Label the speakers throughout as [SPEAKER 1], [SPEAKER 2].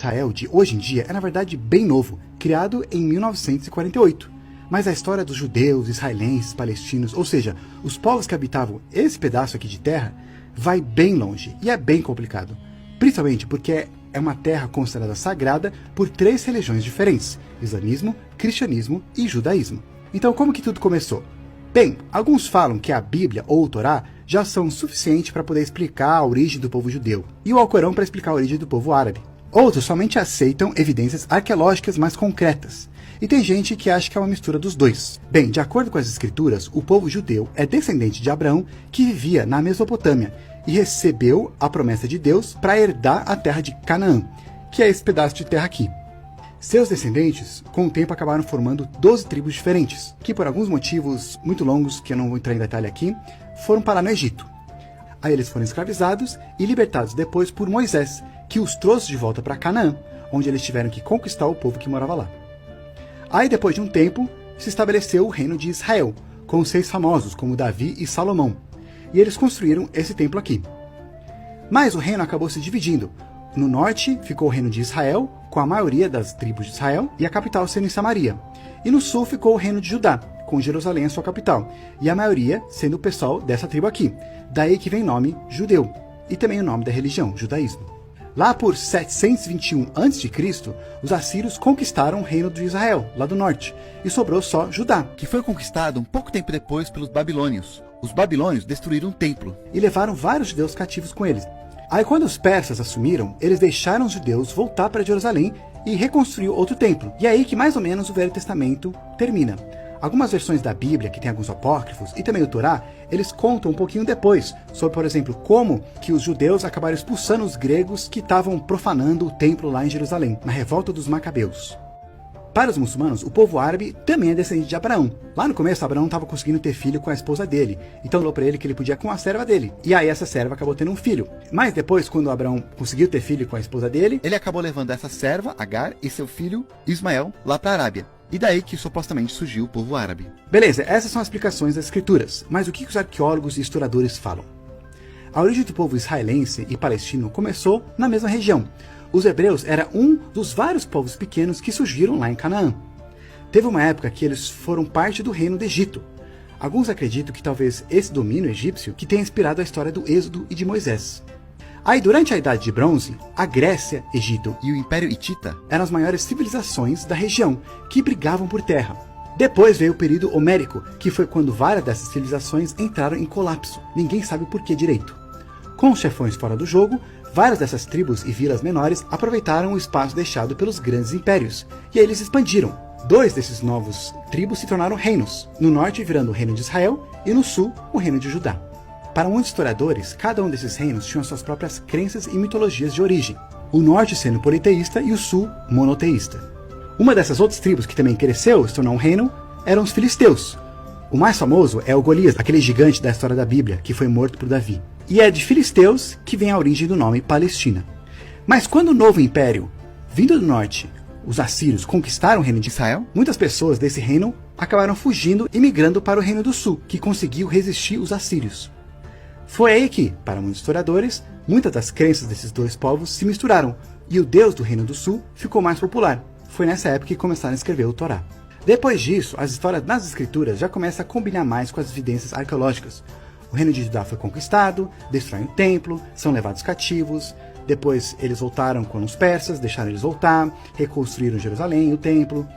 [SPEAKER 1] Israel de hoje em dia é na verdade bem novo, criado em 1948. Mas a história dos judeus, israelenses, palestinos, ou seja, os povos que habitavam esse pedaço aqui de terra, vai bem longe e é bem complicado. Principalmente porque é uma terra considerada sagrada por 3 religiões diferentes: islamismo, cristianismo e judaísmo. Então como que tudo começou? Bem, alguns falam que a Bíblia ou o Torá já são suficientes para poder explicar a origem do povo judeu, e o Alcorão para explicar a origem do povo árabe. Outros somente aceitam evidências arqueológicas mais concretas, e tem gente que acha que é uma mistura dos dois. Bem, de acordo com as escrituras, o povo judeu é descendente de Abraão, que vivia na Mesopotâmia, e recebeu a promessa de Deus para herdar a terra de Canaã, que é esse pedaço de terra aqui. Seus descendentes, com o tempo, acabaram formando 12 tribos diferentes, que por alguns motivos muito longos, que eu não vou entrar em detalhe aqui, foram parar no Egito. Aí eles foram escravizados e libertados depois por Moisés, que os trouxe de volta para Canaã, onde eles tiveram que conquistar o povo que morava lá. Aí depois de um tempo, se estabeleceu o reino de Israel, com 6 famosos, como Davi e Salomão, e eles construíram esse templo aqui. Mas o reino acabou se dividindo. No norte ficou o reino de Israel, com a maioria das tribos de Israel, e a capital sendo em Samaria. E no sul ficou o reino de Judá, com Jerusalém a sua capital, e a maioria sendo o pessoal dessa tribo aqui. Daí que vem o nome judeu, e também o nome da religião, judaísmo. Lá por 721 a.C., os assírios conquistaram o reino de Israel, lá do norte, e sobrou só Judá,
[SPEAKER 2] que foi conquistado um pouco tempo depois pelos babilônios. Os babilônios destruíram o templo
[SPEAKER 1] e levaram vários judeus cativos com eles. Aí quando os persas assumiram, eles deixaram os judeus voltar para Jerusalém e reconstruir outro templo. E é aí que mais ou menos o Velho Testamento termina. Algumas versões da Bíblia, que tem alguns apócrifos, e também o Torá, eles contam um pouquinho depois, sobre, por exemplo, como que os judeus acabaram expulsando os gregos que estavam profanando o templo lá em Jerusalém, na revolta dos Macabeus. Para os muçulmanos, o povo árabe também é descendente de Abraão. Lá no começo, Abraão estava conseguindo ter filho com a esposa dele, então falou para ele que ele podia com a serva dele. E aí essa serva acabou tendo um filho. Mas depois, quando Abraão conseguiu ter filho com a esposa dele,
[SPEAKER 2] ele acabou levando essa serva, Agar, e seu filho, Ismael, lá para a Arábia. E daí que supostamente surgiu o povo árabe.
[SPEAKER 1] Beleza, essas são as explicações das escrituras. Mas o que os arqueólogos e historiadores falam? A origem do povo israelense e palestino começou na mesma região. Os hebreus eram um dos vários povos pequenos que surgiram lá em Canaã. Teve uma época que eles foram parte do reino do Egito. Alguns acreditam que talvez esse domínio egípcio que tenha inspirado a história do Êxodo e de Moisés. Aí, durante a Idade de Bronze, a Grécia, Egito
[SPEAKER 2] e o Império Hitita
[SPEAKER 1] eram as maiores civilizações da região, que brigavam por terra. Depois veio o período Homérico, que foi quando várias dessas civilizações entraram em colapso. Ninguém sabe o porquê direito. Com os chefões fora do jogo, várias dessas tribos e vilas menores aproveitaram o espaço deixado pelos grandes impérios, e aí eles se expandiram. 2 desses novos tribos se tornaram reinos, no norte virando o reino de Israel e no sul o reino de Judá. Para muitos historiadores, cada um desses reinos tinha suas próprias crenças e mitologias de origem, o norte sendo politeísta e o sul monoteísta. Uma dessas outras tribos que também cresceu e se tornou um reino eram os filisteus. O mais famoso é o Golias, aquele gigante da história da Bíblia, que foi morto por Davi. E é de filisteus que vem a origem do nome Palestina. Mas quando o novo império, vindo do norte, os assírios conquistaram o reino de Israel, muitas pessoas desse reino acabaram fugindo e migrando para o reino do sul, que conseguiu resistir os assírios. Foi aí que, para muitos historiadores, muitas das crenças desses 2 povos se misturaram, e o Deus do reino do sul ficou mais popular. Foi nessa época que começaram a escrever o Torá. Depois disso, as histórias nas escrituras já começam a combinar mais com as evidências arqueológicas. O reino de Judá foi conquistado, destroem o templo, são levados cativos, depois eles voltaram com os persas, deixaram eles voltar, reconstruíram Jerusalém e o templo,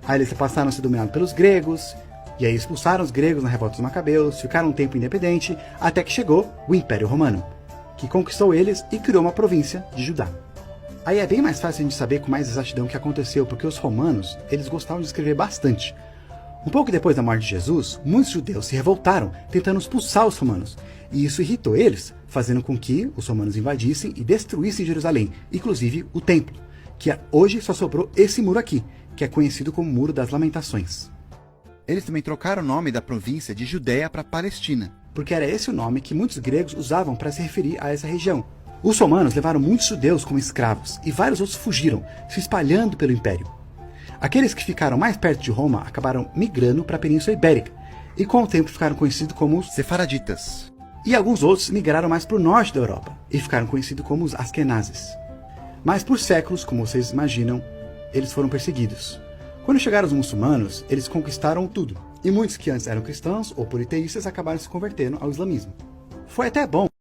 [SPEAKER 1] aí eles passaram a ser dominados pelos gregos, e aí expulsaram os gregos na revolta dos Macabeus, ficaram um tempo independente, até que chegou o Império Romano, que conquistou eles e criou uma província de Judá. Aí é bem mais fácil a gente saber com mais exatidão o que aconteceu, porque os romanos, eles gostavam de escrever bastante. Um pouco depois da morte de Jesus, muitos judeus se revoltaram, tentando expulsar os romanos, e isso irritou eles, fazendo com que os romanos invadissem e destruíssem Jerusalém, inclusive o templo, que hoje só sobrou esse muro aqui, que é conhecido como Muro das Lamentações.
[SPEAKER 2] Eles também trocaram o nome da província de Judéia para Palestina,
[SPEAKER 1] porque era esse o nome que muitos gregos usavam para se referir a essa região. Os romanos levaram muitos judeus como escravos, e vários outros fugiram, se espalhando pelo império. Aqueles que ficaram mais perto de Roma acabaram migrando para a Península Ibérica, e com o tempo ficaram conhecidos como os
[SPEAKER 2] Sefaraditas.
[SPEAKER 1] E alguns outros migraram mais para o norte da Europa, e ficaram conhecidos como os Askenazes. Mas por séculos, como vocês imaginam, eles foram perseguidos. Quando chegaram os muçulmanos, eles conquistaram tudo. E muitos que antes eram cristãos ou politeístas acabaram se convertendo ao islamismo. Foi até bom